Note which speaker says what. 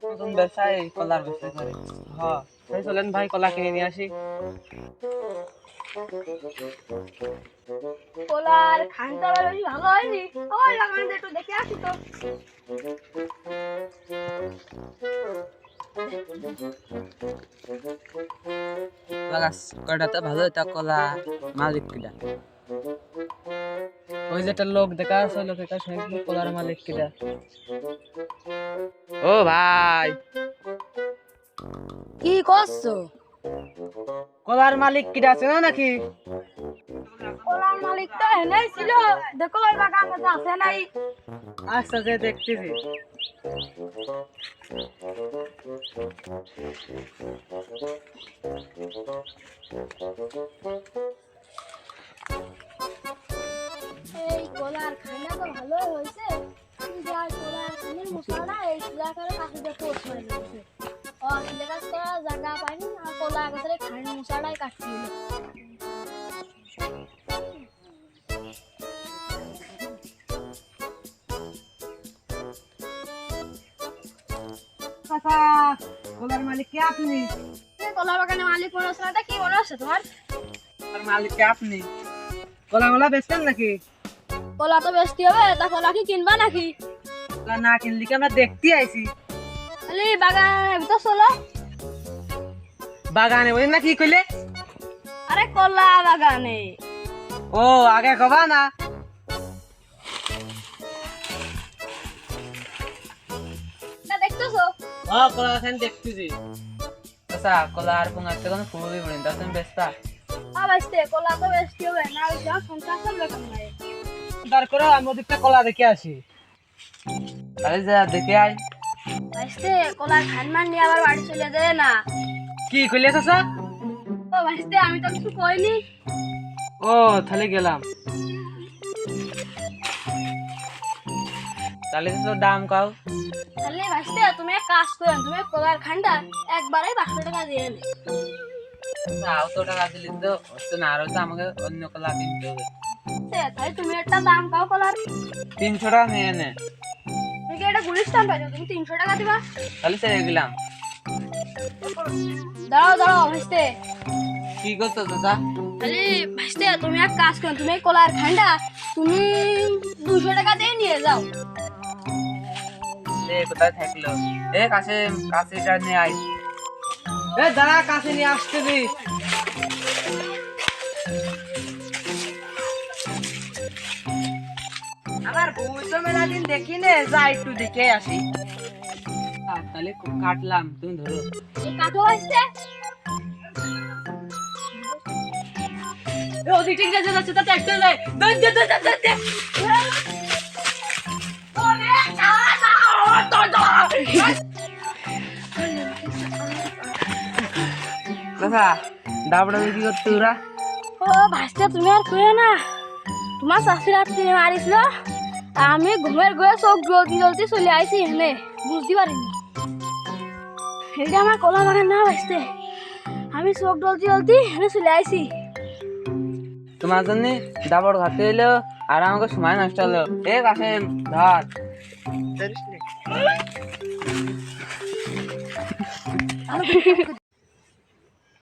Speaker 1: নতুন ব্যবসায় কলার ব্যবসা করে। হ্যাঁ, তাই চলেন ভাই কলা কিনে নিয়ে আসি।
Speaker 2: কলার খানটা বেশি ভালো হয়নি, ওই লাগানো একটু দেখে আসি তো।
Speaker 1: লাগাস কয়টা তো ভালো তা কলা মালিক কিটা? ওই যে একটা লোক দেখা আছে, লোকটা শুনেছি কলার মালিক কিটা? ও ভাই,
Speaker 2: কি করছো?
Speaker 1: কলার মালিক কিটা আছে না নাকি?
Speaker 2: কলার মালিক তো এনেই ছিল, দেখো ওই বাগানে তো আছে নাই।
Speaker 1: আচ্ছা, যে দেখতেছি।
Speaker 2: এই কলার খানা তো ভালো হয়েছে, কিন্তু আর কলার খানের মশলাটা এই চুলাকারে কাটিতে পোষ হয়ে গেছে। ও আসলে কাজ করা জায়গা পাইনি, আর কলা গাছের খানের মশলাটাই কাটতে হলো।
Speaker 1: চাচা, কলার মালিক কে আপনি?
Speaker 2: কলা বাগানের মালিক মনে হচ্ছে না, কি মনে হচ্ছে তোমার?
Speaker 1: কলার মালিক কে আপনি? কলা মলা বেচতেন নাকি?
Speaker 2: কলা তো বেচতে হবে, তা কলা কি কিনবা নাকি?
Speaker 1: কলা না কিনলি কি আমরা দেখতে আইছি?
Speaker 2: খালি বাগানের ভিতর চলো।
Speaker 1: বাগানে বলি না, কি কইলে?
Speaker 2: আরে কলা বাগানে।
Speaker 1: ও, আগে কবা না।
Speaker 2: না দেখতেছো?
Speaker 1: কলা খান দেখতেছি। চাচা, কলা আর কোন একটা কোন ফুলই বলেন, তা তুমি বেচতা?
Speaker 2: বেচতে কলা তো বেচতে হবে, না বেচতে সংসার চলবে কেমন?
Speaker 1: তার করে আমি ওদিকটা কলা দেখে আসি। তাহলে যা দেখে আই।
Speaker 2: বেচতে কলার খানমান নিয়ে আবার বাড়ি চলে যায় না।
Speaker 1: কি কইলে চাচা?
Speaker 2: ও বেচতে আমি তো কিছু কইনি।
Speaker 1: ও, তাহলে গেলাম। তাহলে তো দাম কাও।
Speaker 2: তাহলে বেচতে তুমি এক কাজ করো, তুমি কলার খানটা একবারে 500 টাকা দিয়ে নে।
Speaker 1: তো টাকা দিলি তো হচ্ছে না, আরো তো আমাকে অন্য কলা কিনতে হবে।
Speaker 2: তাই তুমি একটা দাম কাও কলার।
Speaker 1: 300 টাকা নিয়ে নে।
Speaker 2: তুমি কি এটা গুলিস্তান পাইছো, তুমি 300 টাকা দিবা?
Speaker 1: তাহলে ছেড়ে গেলাম।
Speaker 2: দাঁড়াও দাঁড়াও বেচতে।
Speaker 1: কি করছো চাচা?
Speaker 2: তাহলে বেচতে তুমি এক কাজ করো, তুমি কলার খানটা তুমি 200 টাকা দিয়ে নিয়ে যাও।
Speaker 1: কোথায় থাকলো? কাছে কাছেটা নিয়ে আই। দাঁড়া, কাছে নিয়ে আসতেছি। আমার বউ তো মেলা দিন দেখি নে, যা একটু দেখে আসি। তাহলে কাটলাম, তুমি ধরো।
Speaker 2: এই কাটো আসছে।
Speaker 1: ওদিক ঠিক যাচ্ছে যাচ্ছে, তাতে একটা যায়। চাচা, ডাবড়া বিক্রি করতে ওরা।
Speaker 2: ও ভাসতে তুমি আর কইও না, তোমার শাশুড়ি আর তিনি মারিছিল, আমি ঘুমের ঘুরে চোখ জলদি জলদি চলে আইছি এনে, বুঝতে পারিনি এটা আমার কলা বাগান না। ভাসতে আমি চোখ জলদি জলদি এনে চলে আইছি।
Speaker 1: তোমার জন্য ডাবর ঘাটতে এলো আর আমাকে সময় নষ্ট হলো। কাছে ধর।